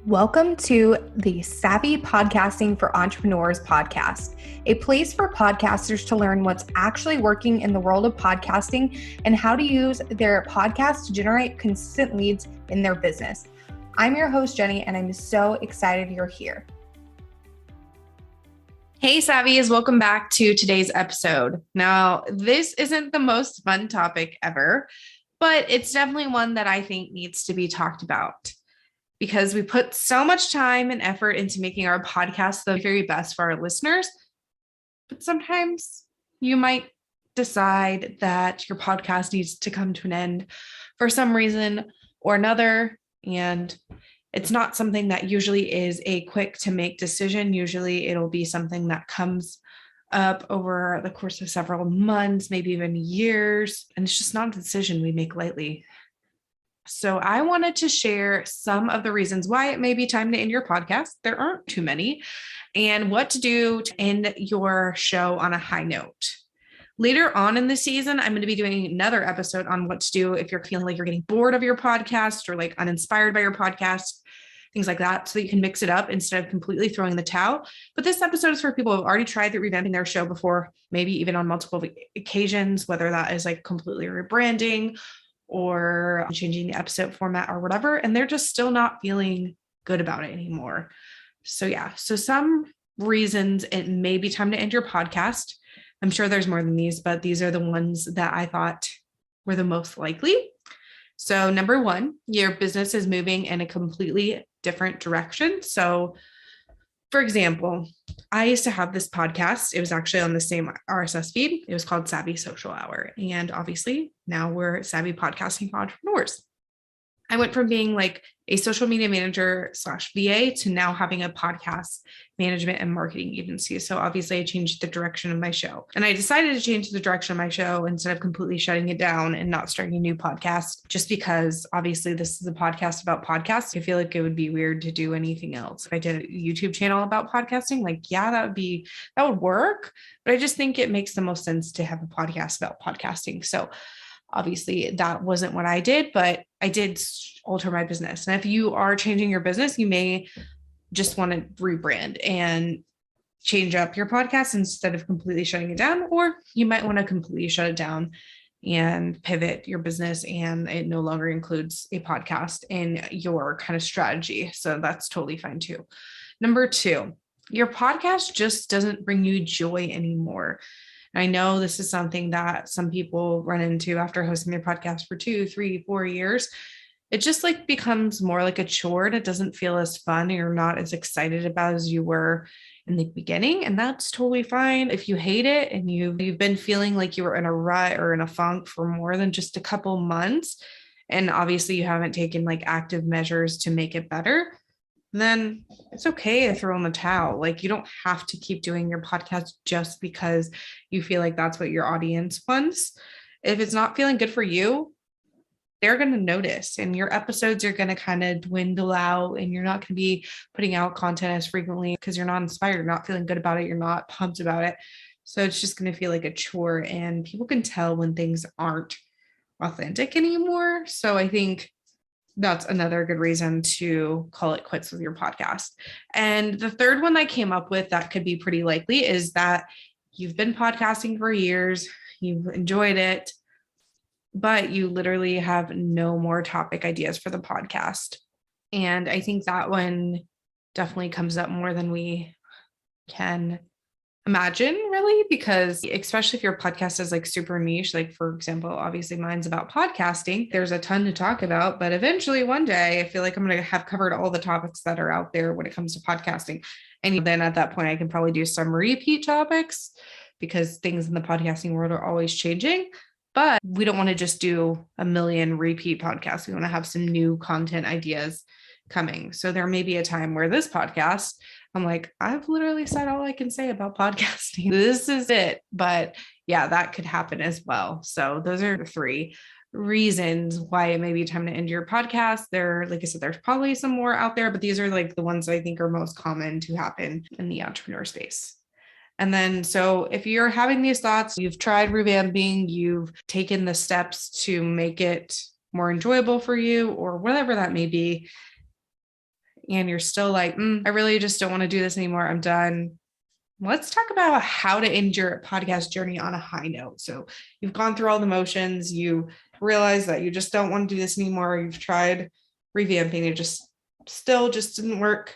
Welcome to the Savvy Podcasting for Entrepreneurs podcast, a place for podcasters to learn what's actually working in the world of podcasting and how to use their podcast to generate consistent leads in their business. I'm your host, Jenny, and I'm so excited you're here. Hey, Savvies, welcome back to today's episode. Now, this isn't the most fun topic ever, but it's definitely one that I think needs to be talked about, because we put so much time and effort into making our podcast the very best for our listeners. But sometimes you might decide that your podcast needs to come to an end for some reason or another. And it's not something that usually is a quick to make decision. Usually it'll be something that comes up over the course of several months, maybe even years. And it's just not a decision we make lightly. So I wanted to share some of the reasons why it may be time to end your podcast. There aren't too many, and what to do to end your show on a high note. Later on in the season, I'm going to be doing another episode on what to do if you're feeling like you're getting bored of your podcast or like uninspired by your podcast, things like that, so that you can mix it up instead of completely throwing the towel. But this episode is for people who have already tried revamping their show before, maybe even on multiple occasions, whether that is like completely rebranding or changing the episode format or whatever, and they're just still not feeling good about it anymore. So some reasons it may be time to end your podcast. I'm sure there's more than these, but these are the ones that I thought were the most likely. So number one, your business is moving in a completely different direction. So for example, I used to have this podcast. It was actually on the same RSS feed. It was called Savvy Social Hour. And obviously now we're Savvy Podcasting for Entrepreneurs. I went from being like a social media manager / VA to now having a podcast management and marketing agency. So obviously I changed the direction of my show, and I decided to change the direction of my show instead of completely shutting it down and not starting a new podcast, just because obviously this is a podcast about podcasts. I feel like it would be weird to do anything else. If I did a YouTube channel about podcasting, that would work, but I just think it makes the most sense to have a podcast about podcasting. So obviously that wasn't what I did, but I did alter my business. And if you are changing your business, you may just want to rebrand and change up your podcast instead of completely shutting it down, or you might want to completely shut it down and pivot your business and it no longer includes a podcast in your kind of strategy. So that's totally fine too. Number two, your podcast just doesn't bring you joy anymore. I know this is something that some people run into after hosting their podcast for 2, 3, 4 years. It just like becomes more like a chore, and it doesn't feel as fun, and you're not as excited about as you were in the beginning. And that's totally fine. If you hate it and you've been feeling like you were in a rut or in a funk for more than just a couple months, and obviously you haven't taken like active measures to make it better, then it's okay to throw in the towel. Like, you don't have to keep doing your podcast just because you feel like that's what your audience wants. If it's not feeling good for you, they're going to notice, and your episodes are going to kind of dwindle out, and you're not going to be putting out content as frequently because you're not inspired, you're not feeling good about it, you're not pumped about it. So it's just going to feel like a chore, and people can tell when things aren't authentic anymore. So I think that's another good reason to call it quits with your podcast. And the third one I came up with that could be pretty likely is that you've been podcasting for years, you've enjoyed it, but you literally have no more topic ideas for the podcast. And I think that one definitely comes up more than we can imagine, really, because especially if your podcast is like super niche, like for example, obviously mine's about podcasting, there's a ton to talk about, but eventually one day I feel like I'm going to have covered all the topics that are out there when it comes to podcasting. And then at that point I can probably do some repeat topics, because things in the podcasting world are always changing. But we don't want to just do a million repeat podcasts. We want to have some new content ideas coming. So there may be a time where this podcast, I'm like, I've literally said all I can say about podcasting. This is it. But yeah, that could happen as well. So those are 3 reasons why it may be time to end your podcast. Like I said, there's probably some more out there, but these are like the ones I think are most common to happen in the entrepreneur space. And then, so if you're having these thoughts, you've tried revamping, you've taken the steps to make it more enjoyable for you or whatever that may be, and you're still like, I really just don't want to do this anymore, I'm done, let's talk about how to end your podcast journey on a high note. So you've gone through all the motions, you realize that you just don't want to do this anymore, you've tried revamping, it just didn't work.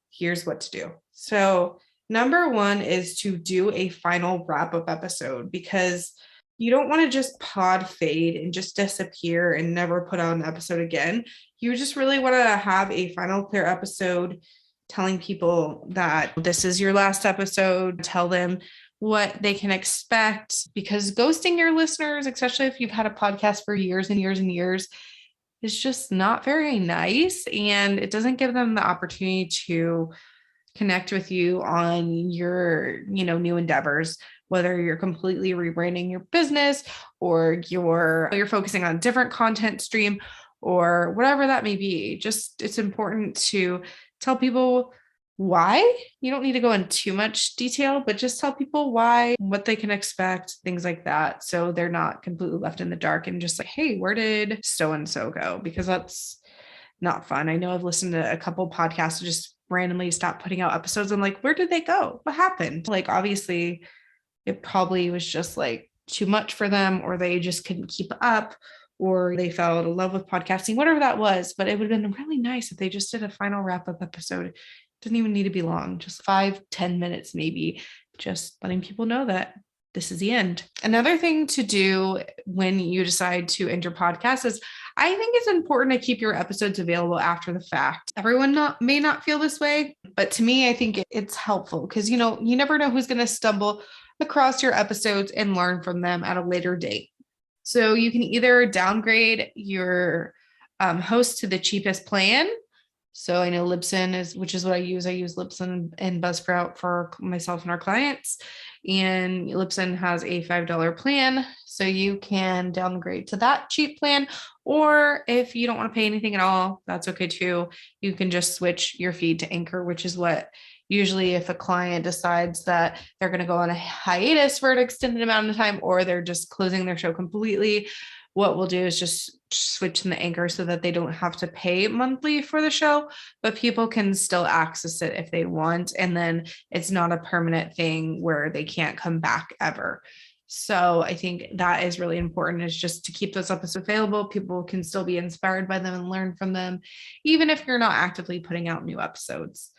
Here's what to do. So number one is to do a final wrap-up episode, because you don't want to just pod fade and just disappear and never put out an episode again. You just really want to have a final clear episode telling people that this is your last episode. Tell them what they can expect, because ghosting your listeners, especially if you've had a podcast for years and years and years, is just not very nice. And it doesn't give them the opportunity to connect with you on your, new endeavors, whether you're completely rebranding your business or you're focusing on a different content stream or whatever that may be. Just, it's important to tell people why. You don't need to go in too much detail, but just tell people why, what they can expect, things like that. So they're not completely left in the dark and just like, hey, where did so-and-so go? Because that's not fun. I know I've listened to a couple podcasts that just randomly stop putting out episodes. I'm like, where did they go? What happened? Like, obviously it probably was just like too much for them, or they just couldn't keep up, or they fell out of love with podcasting, whatever that was. But it would have been really nice if they just did a final wrap-up episode. It doesn't even need to be long, just 5-10 minutes, maybe, just letting people know that this is the end. Another thing to do when you decide to end your podcast is, I think it's important to keep your episodes available after the fact. Everyone may not feel this way, but to me, I think it's helpful, because, you never know who's going to stumble across your episodes and learn from them at a later date. So you can either downgrade your host to the cheapest plan. So I know Libsyn which is what I use. I use Libsyn and Buzzsprout for myself and our clients. And Libsyn has a $5 plan. So you can downgrade to that cheap plan. Or if you don't want to pay anything at all, that's okay too. You can just switch your feed to Anchor, which is what usually, if a client decides that they're going to go on a hiatus for an extended amount of time, or they're just closing their show completely, what we'll do is just switch them to Anchor so that they don't have to pay monthly for the show, but people can still access it if they want. And then it's not a permanent thing where they can't come back ever. So I think that is really important, is just to keep those episodes available. People can still be inspired by them and learn from them, even if you're not actively putting out new episodes.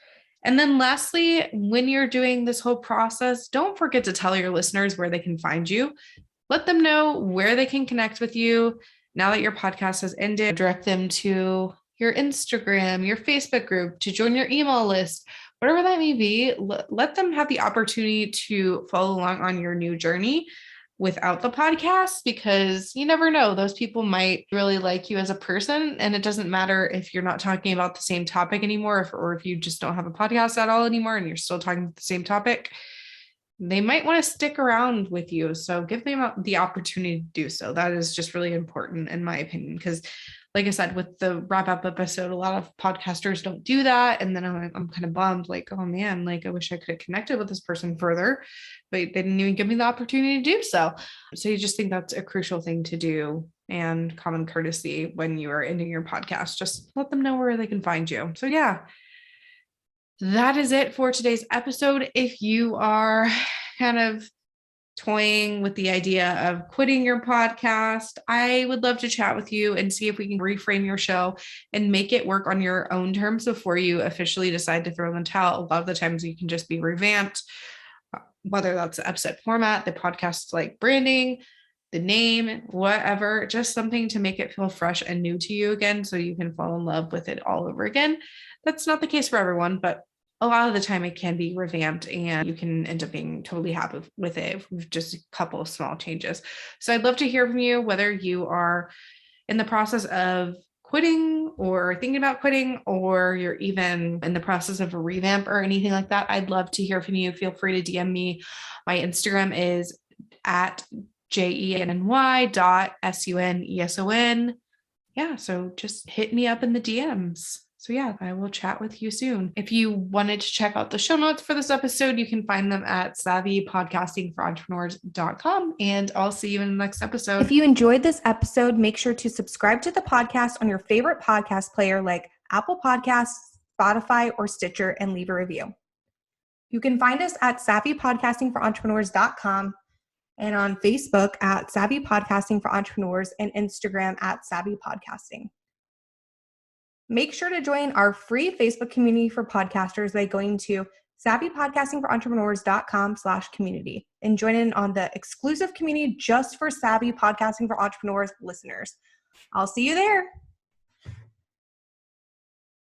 And then lastly, when you're doing this whole process, don't forget to tell your listeners where they can find you. Let them know where they can connect with you. Now that your podcast has ended, direct them to your Instagram, your Facebook group, to join your email list, whatever that may be. Let them have the opportunity to follow along on your new journey without the podcast, because you never know, those people might really like you as a person. And it doesn't matter if you're not talking about the same topic anymore, or if you just don't have a podcast at all anymore and you're still talking about the same topic, they might want to stick around with you. So give them the opportunity to do so. That is just really important, in my opinion, because like I said, with the wrap up episode, a lot of podcasters don't do that. And then I'm kind of bummed, like, oh man, like I wish I could have connected with this person further, but they didn't even give me the opportunity to do so. So you just think that's a crucial thing to do, and common courtesy when you are ending your podcast. Just let them know where they can find you. So yeah, that is it for today's episode. If you are kind of toying with the idea of quitting your podcast, I would love to chat with you and see if we can reframe your show and make it work on your own terms before you officially decide to throw in the towel. A lot of the times you can just be revamped, whether that's the episode format, the podcast like branding, the name, whatever, just something to make it feel fresh and new to you again, so you can fall in love with it all over again. That's not the case for everyone, but a lot of the time it can be revamped and you can end up being totally happy with it with just a couple of small changes. So I'd love to hear from you, whether you are in the process of quitting or thinking about quitting, or you're even in the process of a revamp or anything like that. I'd love to hear from you. Feel free to DM me. My Instagram is at JENNY.SUNESON. Yeah, so just hit me up in the DMs. So yeah, I will chat with you soon. If you wanted to check out the show notes for this episode, you can find them at savvypodcastingforentrepreneurs.com, and I'll see you in the next episode. If you enjoyed this episode, make sure to subscribe to the podcast on your favorite podcast player like Apple Podcasts, Spotify, or Stitcher and leave a review. You can find us at savvypodcastingforentrepreneurs.com and on Facebook at Savvy Podcasting for Entrepreneurs and Instagram at Savvy Podcasting. Make sure to join our free Facebook community for podcasters by going to savvypodcastingforentrepreneurs.com/community and join in on the exclusive community just for Savvy Podcasting for Entrepreneurs listeners. I'll see you there.